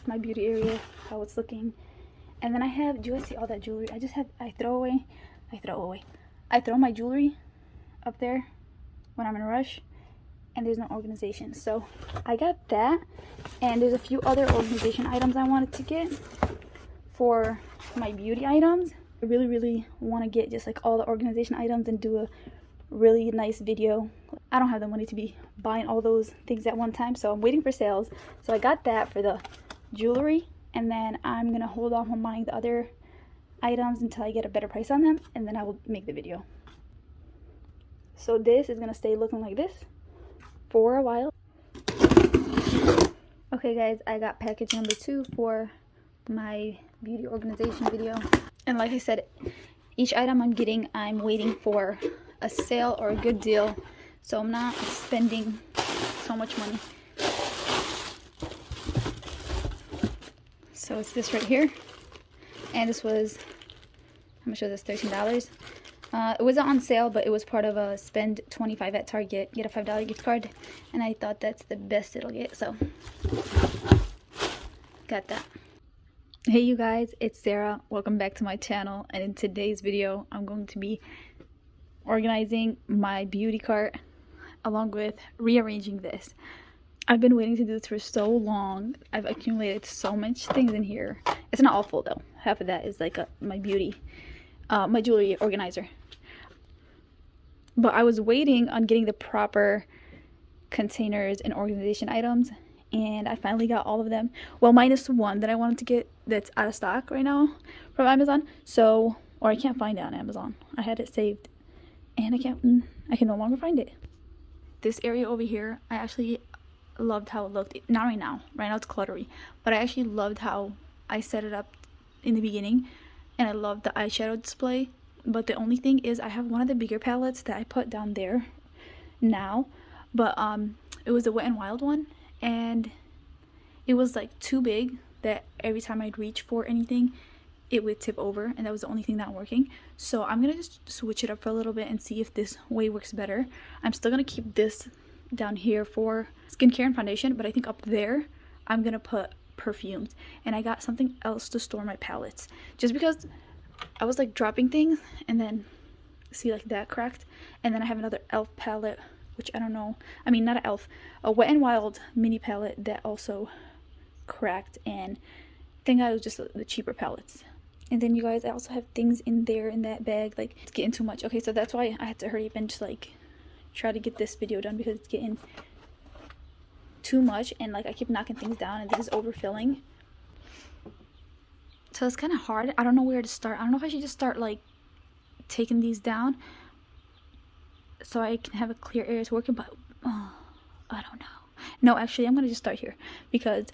my beauty area, how it's looking. And then I have, do you guys see all that jewelry? I throw my jewelry up there when I'm in a rush, and there's no organization. So I got that, and there's a few other organization items I wanted to get for my beauty items. I really want to get just like all the organization items and do a really nice video. I don't have the money to be buying all those things at one time, so I'm waiting for sales. So I got that for the jewelry, and then I'm gonna hold off on buying the other items until I get a better price on them, and then I will make the video. So this is gonna stay looking like this for a while. Okay guys, I got package number 2 for my beauty organization video. And like I said, each item I'm getting, I'm waiting for a sale or a good deal, so I'm not spending so much money. So it's this right here, and this was, how much was this? $13. It wasn't on sale, but it was part of a spend $25 at Target, get a $5 gift card, and I thought that's the best it'll get, so got that. Hey you guys, it's Sarah. Welcome back to my channel, and in today's video I'm going to be organizing my beauty cart along with rearranging this. I've been waiting to do this for so long. I've accumulated so much things in here. It's not all full though. Half of that is like my jewelry organizer. But I was waiting on getting the proper containers and organization items, and I finally got all of them. Well, minus one that I wanted to get that's out of stock right now from Amazon. So, or I can't find it on Amazon. I had it saved, and I can no longer find it. This area over here, I actually loved how it looked. Not right now. Right now it's cluttery, but I actually loved how I set it up in the beginning, and I loved the eyeshadow display. But the only thing is, I have one of the bigger palettes that I put down there now, but it was a Wet n Wild one, and it was like too big that every time I'd reach for anything it would tip over, and that was the only thing not working. So I'm gonna just switch it up for a little bit and see if this way works better. I'm still gonna keep this down here for skincare and foundation, but I think up there I'm gonna put perfumes, and I got something else to store my palettes, just because I was like dropping things, and then see like that cracked. And then I have another e.l.f. palette, which I don't know, I mean not an e.l.f., a Wet n Wild mini palette that also cracked, and I think I was just the cheaper palettes. And then you guys, I also have things in there in that bag, like it's getting too much. Okay, so that's why I had to hurry up and just like try to get this video done, because it's getting too much, and like I keep knocking things down, and this is overfilling. So it's kind of hard. I don't know where to start. I don't know if I should just start like taking these down so I can have a clear area to work in, but I don't know. No, actually I'm gonna just start here, because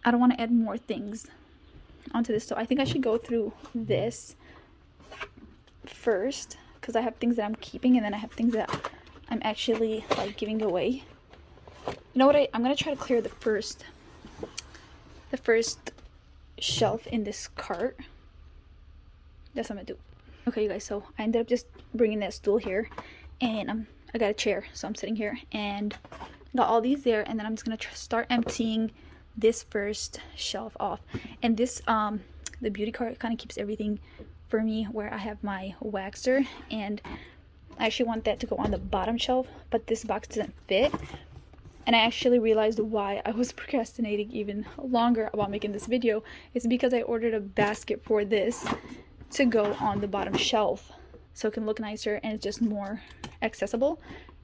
I don't want to add more things onto this. So I think I should go through this first, because I have things that I'm keeping, and then I have things that I'm actually like giving away. You know what, I'm gonna try to clear the first shelf in this cart. That's what I'm gonna do. Okay you guys, so I ended up just bringing that stool here, and I got a chair, so I'm sitting here and got all these there, and then I'm just gonna start emptying this first shelf off. And this the beauty cart kind of keeps everything for me, where I have my waxer, and I actually want that to go on the bottom shelf, but this box doesn't fit. And I actually realized why I was procrastinating even longer about making this video. It's because I ordered a basket for this to go on the bottom shelf, so it can look nicer and it's just more accessible,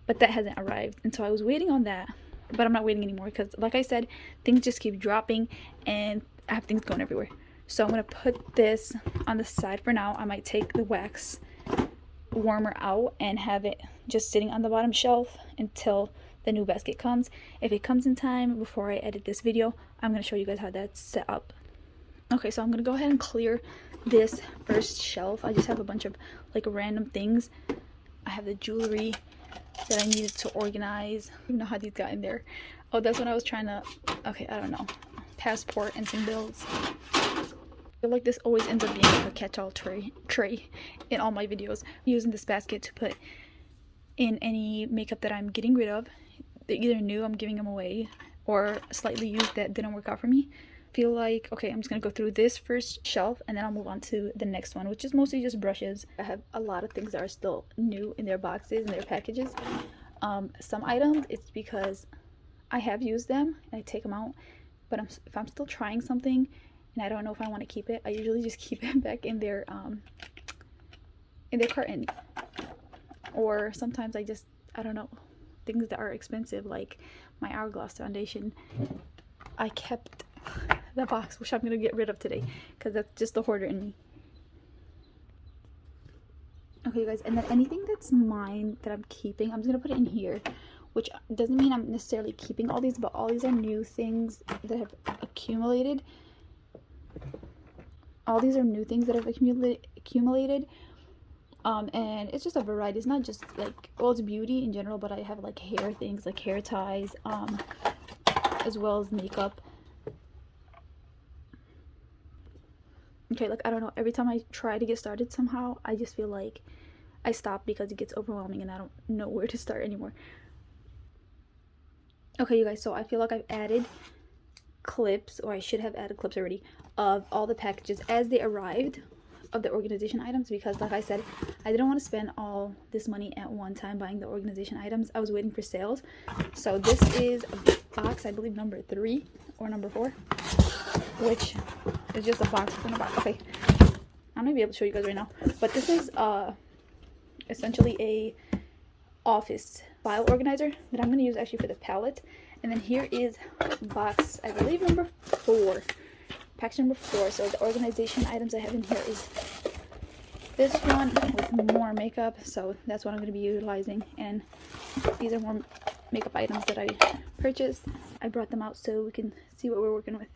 but that hasn't arrived, and so I was waiting on that. But I'm not waiting anymore, because like I said, things just keep dropping and I have things going everywhere. So I'm gonna put this on the side for now. I might take the wax warmer out and have it just sitting on the bottom shelf until the new basket comes. If it comes in time before I edit this video, I'm gonna show you guys how that's set up. Okay, so I'm gonna go ahead and clear this first shelf. I just have a bunch of like random things. I have the jewelry that I needed to organize. I don't even know how these got in there. Oh, that's when I was trying to, okay, I don't know, passport and some bills. I feel like this always ends up being like a catch-all tray in all my videos. I'm using this basket to put in any makeup that I'm getting rid of. They're either new, I'm giving them away, or slightly used that didn't work out for me. Feel like, okay, I'm just gonna go through this first shelf and then I'll move on to the next one, which is mostly just brushes. I have a lot of things that are still new in their boxes and their packages. Some items it's because I have used them and I take them out, but if I'm still trying something and I don't know if I want to keep it, I usually just keep it back in their carton. Or sometimes I don't know, things that are expensive, like my Hourglass foundation, I kept the box, which I'm gonna get rid of today because that's just the hoarder in me. Okay, you guys, and then anything that's mine that I'm keeping, I'm just gonna put it in here, which doesn't mean I'm necessarily keeping all these, but all these are new things that have accumulated. All these are new things that have accumulated. And it's just a variety. It's not just like, well, it's beauty in general, but I have like hair things, like hair ties, as well as makeup. Okay, like, I don't know, every time I try to get started somehow, I just feel like I stop because it gets overwhelming and I don't know where to start anymore. Okay, you guys, so I feel like I've added clips, or I should have added clips already, of all the packages as they arrived of the organization items, because like I said, I didn't want to spend all this money at one time buying the organization items. I was waiting for sales. So this is box, I believe number 3 or number 4, which is just a box within a box. Okay, I'm gonna be able to show you guys right now, but this is essentially a office file organizer that I'm going to use actually for the palette. And then here is box, I believe number 4, package number 4. So the organization items I have in here is this one with more makeup, so that's what I'm going to be utilizing. And these are more makeup items that I purchased. I brought them out so we can see what we're working with.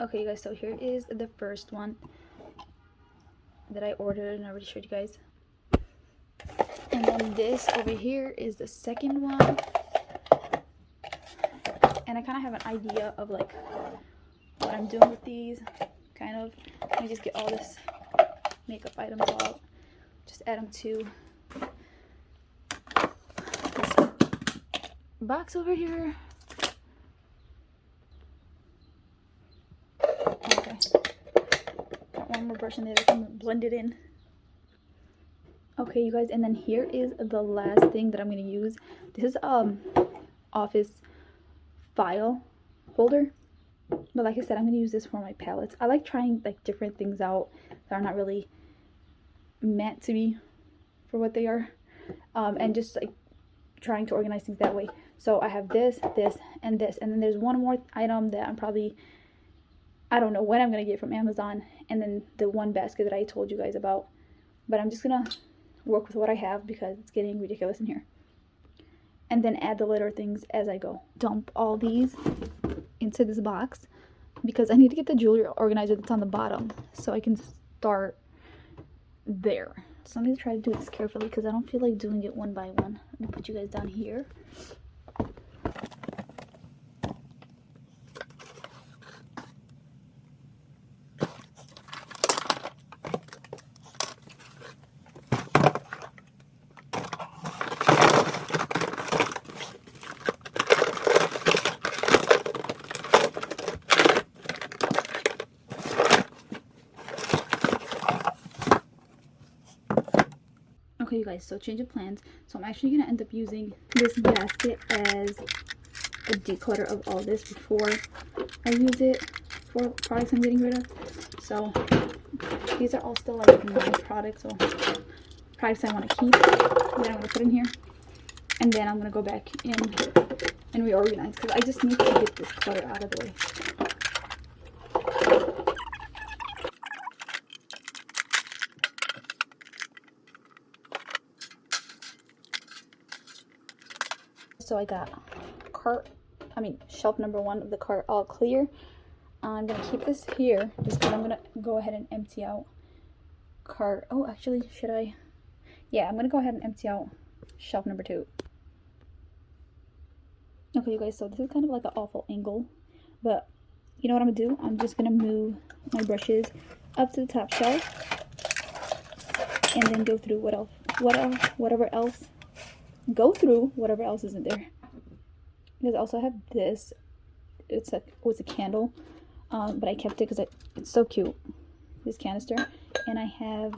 Okay, you guys, so here is the first one that I ordered and I already showed you guys. And then this over here is the second one. And I kind of have an idea of like what I'm doing with these, kind of. Let me just get all this makeup items out. Just add them to this box over here. Okay. Got one more brush in there that can blend it in. Okay, you guys, and then here is the last thing that I'm going to use. This is office file holder, but like I said, I'm going to use this for my palettes. I like trying like different things out that are not really meant to be for what they are, and just like trying to organize things that way. So I have this, this, and this, and then there's one more item that I don't know when I'm going to get from Amazon, and then the one basket that I told you guys about, but I'm just going to work with what I have because it's getting ridiculous in here, and then add the litter things as I go. Dump all these into this box because I need to get the jewelry organizer that's on the bottom so I can start there. So I'm going to try to do this carefully because I don't feel like doing it one by one. Let me put you guys down here. Okay, you guys, so change of plans. So I'm actually going to end up using this basket as a declutter of all this before I use it for products I'm getting rid of. So these are all still like my products, so products I want to keep that I'm going to put in here. And then I'm going to go back in and reorganize because I just need to get this clutter out of the way. So I got shelf number 1 of the cart all clear. I'm gonna keep this here just because I'm gonna go ahead and empty out cart. Oh, actually, should I? Yeah, I'm gonna go ahead and empty out shelf number 2. Okay, you guys, so this is kind of like an awful angle, but you know what I'm gonna do? I'm just gonna move my brushes up to the top shelf and then go through whatever else isn't there. Because I also have this. It was a candle, but I kept it because it's so cute, this canister. And I have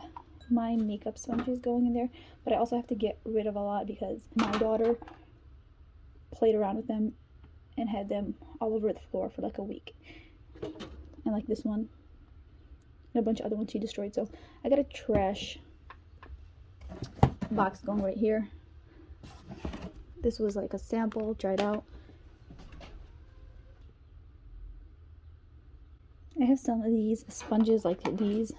my makeup sponges going in there, but I also have to get rid of a lot because my daughter played around with them and had them all over the floor for like a week. And like this one and a bunch of other ones she destroyed. So I got a trash box going right here. This was like a sample, dried out. I have some of these sponges, like these.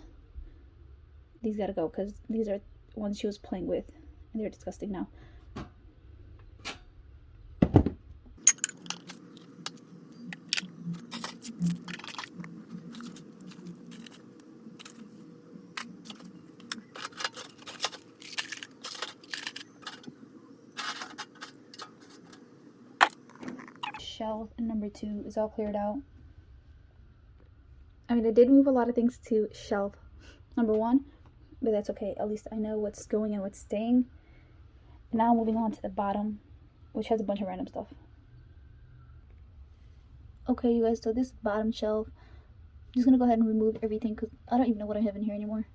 These gotta go because these are ones she was playing with and they're disgusting now. Shelf number 2 is all cleared out. I mean, I did move a lot of things to shelf number 1, but that's okay. At least I know what's going and what's staying. Now moving on to the bottom, which has a bunch of random stuff. Okay, you guys, so this bottom shelf, I'm just gonna go ahead and remove everything because I don't even know what I have in here anymore.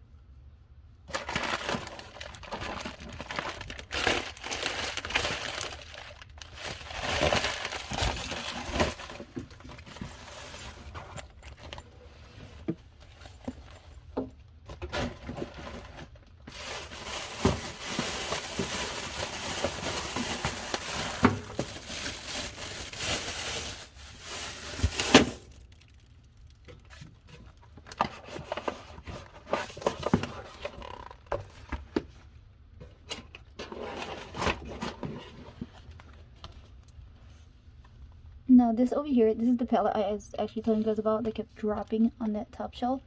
Now this over here, this is the palette I was actually telling you guys about that kept dropping on that top shelf,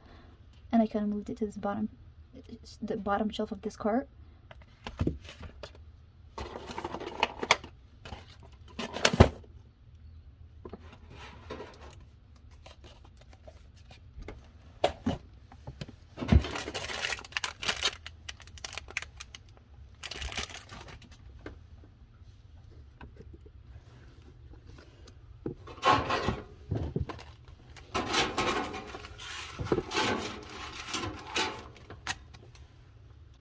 and I kind of moved it to this the bottom shelf of this cart.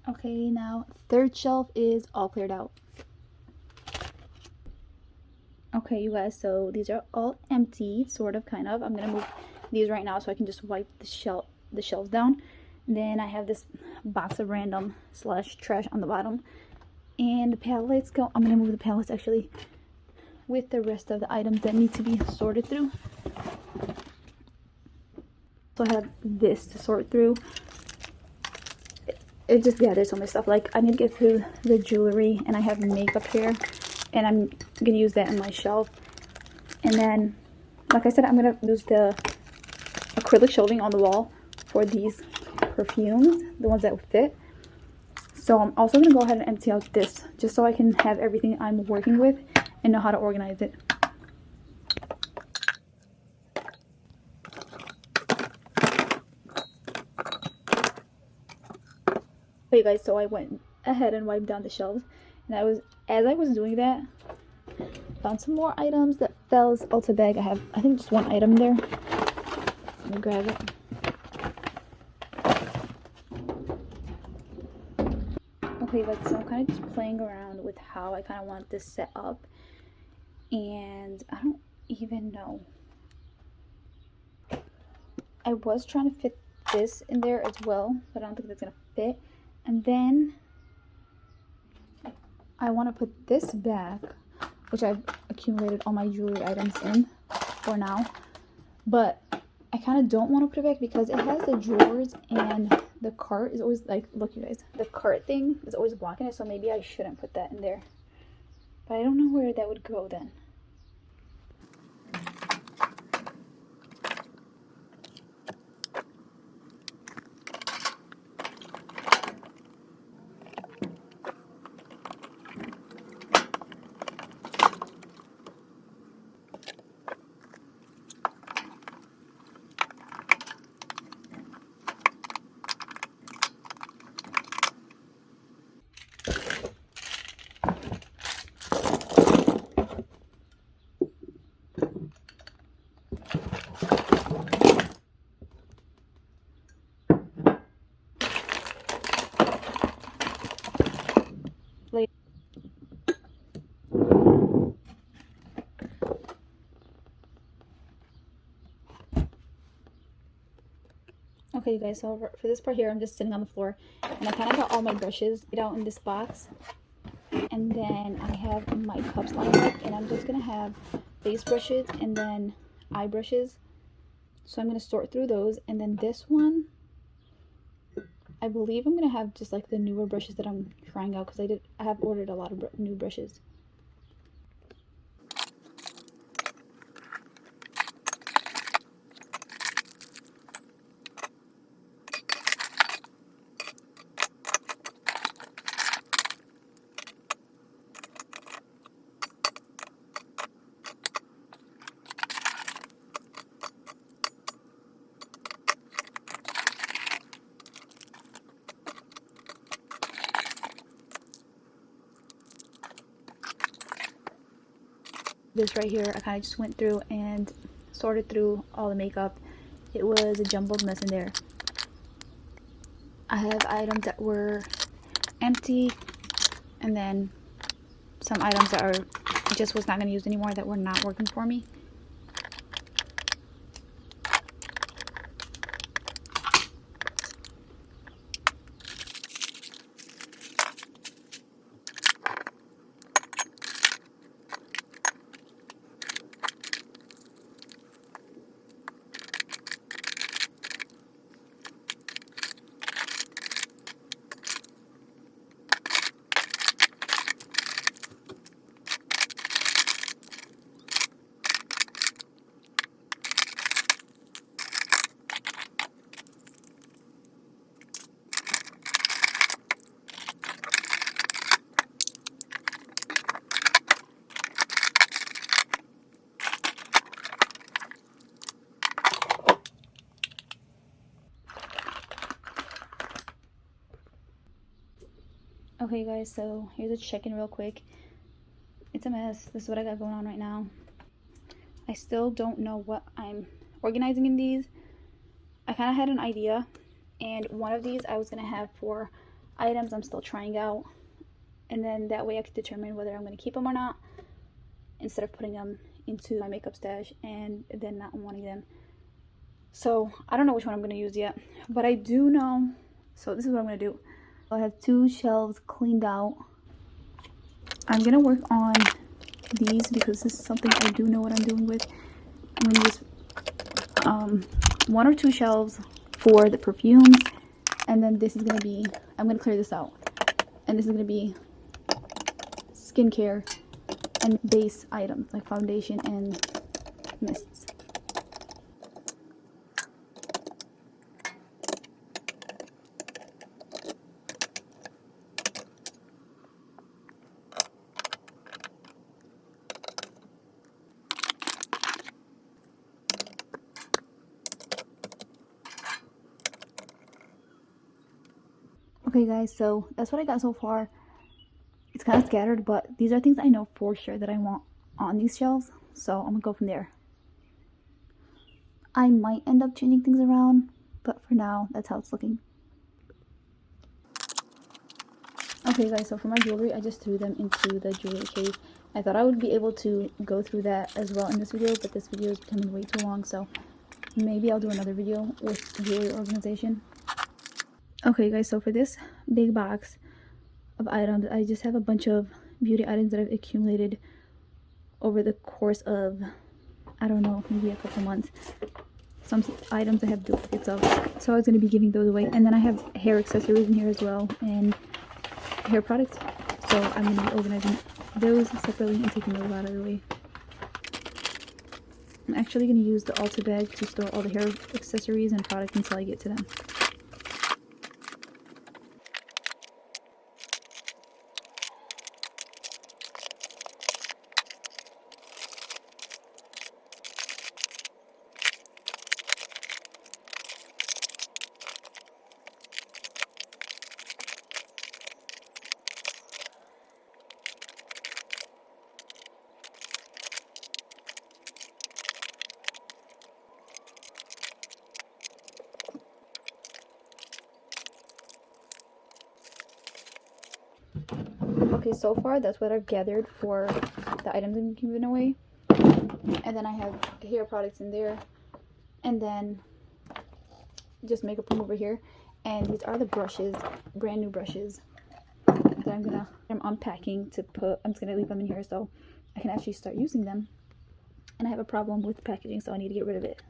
Okay, now third shelf is all cleared out. Okay, you guys, so these are all empty, sort of, kind of. I'm gonna move these right now so I can just wipe the shelves down. And then I have this box of random / trash on the bottom, and the palettes go. I'm gonna move the palettes actually with the rest of the items that need to be sorted through. So I have this to sort through. It just, yeah, there's so much stuff. Like, I need to get through the jewelry, and I have makeup here, and I'm gonna use that in my shelf. And then, like I said, I'm gonna use the acrylic shelving on the wall for these perfumes, the ones that fit. So I'm also gonna go ahead and empty out this, just so I can have everything I'm working with and know how to organize it. Okay, guys, so I went ahead and wiped down the shelves, and as I was doing that, found some more items that fell out the bag. I think just one item there. Let me grab it. Okay, guys, so I'm kind of just playing around with how I kind of want this set up, and I don't even know. I was trying to fit this in there as well, but I don't think that's gonna fit. And then I want to put this back, which I've accumulated all my jewelry items in for now, but I kind of don't want to put it back because it has the drawers, and the cart is always, like, look you guys, the cart thing is always blocking it, so maybe I shouldn't put that in there. But I don't know where that would go then. Okay, you guys, so for this part here, I'm just sitting on the floor, and I kind of got all my brushes out in this box, and then I have my cups lined up, and I'm just gonna have face brushes and then eye brushes. So I'm gonna sort through those, and then this one, I believe I'm gonna have just like the newer brushes that I'm trying out, because I have ordered a lot of new brushes. This right here, I kind of just went through and sorted through all the makeup. It was a jumbled mess in there. I have items that were empty, and then some items that are just was not going to use anymore, that were not working for me. Okay guys, so here's a check-in real quick. It's a mess. This is what I got going on right now. I still don't know what I'm organizing in these. I kind of had an idea, and one of these I was going to have 4 items I'm still trying out, and then that way I could determine whether I'm going to keep them or not, instead of putting them into my makeup stash and then not wanting them. So I don't know which one I'm going to use yet, but I do know. So this is what I'm going to do. I have 2 shelves cleaned out. I'm going to work on these because this is something I do know what I'm doing with. I'm going to use 1 or 2 shelves for the perfumes, and then this is going to be, I'm going to clear this out, and this is going to be skincare and base items like foundation and mists. Okay guys, so that's what I got so far. It's kind of scattered, but these are things I know for sure that I want on these shelves, so I'm gonna go from there. I might end up changing things around, but for now, that's how it's looking. Okay guys, so for my jewelry, I just threw them into the jewelry case. I thought I would be able to go through that as well in this video, but this video is becoming way too long, so maybe I'll do another video with jewelry organization. Okay guys, so for this big box of items, I just have a bunch of beauty items that I've accumulated over the course of, I don't know, maybe a couple months. Some items I have duplicates of, so I was going to be giving those away. And then I have hair accessories in here as well, and hair products, so I'm going to be organizing those separately and taking those out of the way. I'm actually going to use the Ulta bag to store all the hair accessories and products until I get to them. Okay, so far that's what I've gathered for the items I'm giving away. And then I have hair products in there, and then just makeup remover here. And these are the brushes, brand new brushes that I'm unpacking to put. I'm just gonna leave them in here so I can actually start using them. And I have a problem with packaging, so I need to get rid of it.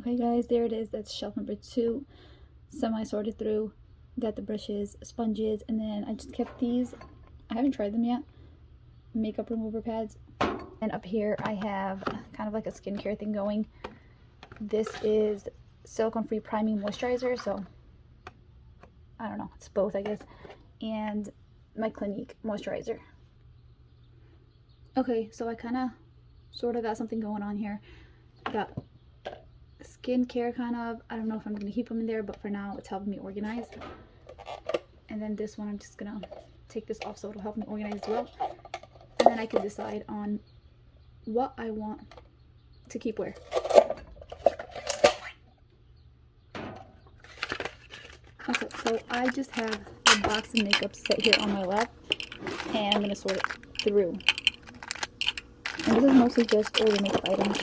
Okay guys, there it is. That's shelf number 2. Semi sorted through. Got the brushes, sponges, and then I just kept these. I haven't tried them yet. Makeup remover pads. And up here I have kind of like a skincare thing going. This is silicone free priming moisturizer, so I don't know, it's both I guess. And my Clinique moisturizer. Okay, so I kind of sort of got something going on here. Got skincare kind of. I don't know if I'm going to keep them in there, but for now it's helping me organize. And then this one I'm just going to take this off so it'll help me organize as well. And then I can decide on what I want to keep where. Okay, so I just have the box of makeup set here on my lap, and I'm going to sort it through. And this is mostly just older makeup items.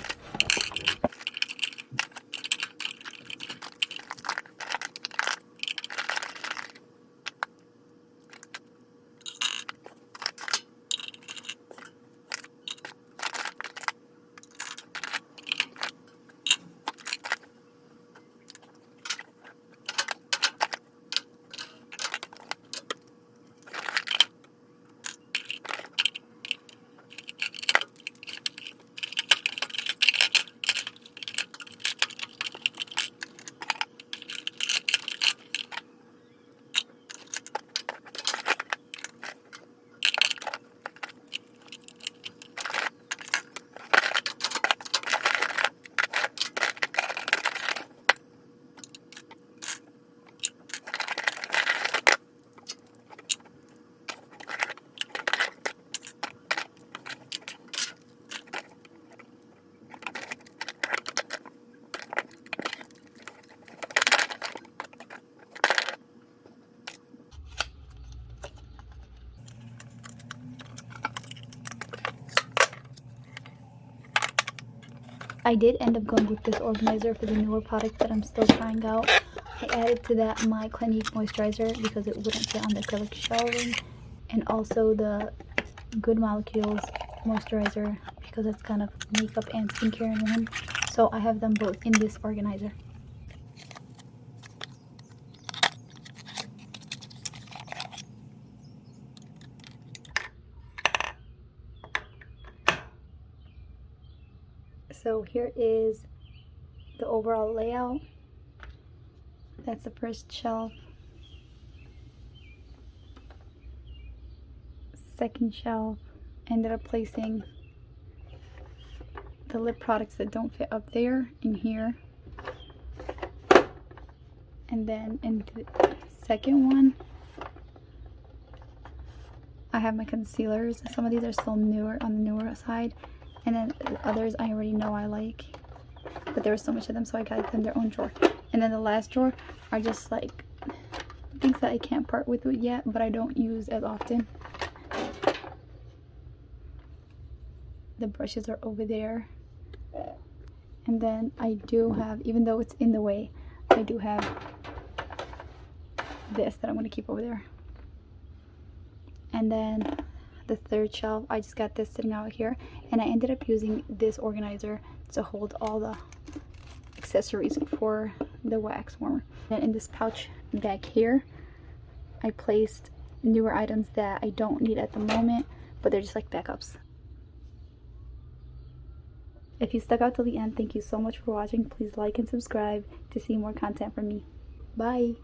I did end up going with this organizer for the newer product that I'm still trying out. I added to that my Clinique moisturizer because it wouldn't fit on the acrylic shelving, and also the Good Molecules moisturizer because it's kind of makeup and skincare in one. So I have them both in this organizer. So here is the overall layout. That's the first shelf. Second shelf. Ended up placing the lip products that don't fit up there in here. And then in the second one, I have my concealers. Some of these are still newer, on the newer side. And then the others I already know I like. But there was so much of them, so I got them their own drawer. And then the last drawer are just like things that I can't part with yet, but I don't use as often. The brushes are over there. And then I do have, even though it's in the way, I do have this that I'm going to keep over there. And then the third shelf, I just got this sitting out here, and I ended up using this organizer to hold all the accessories for the wax warmer. And in this pouch back here, I placed newer items that I don't need at the moment, but they're just like backups. If you stuck out till the end, thank you so much for watching. Please like and subscribe to see more content from me. Bye!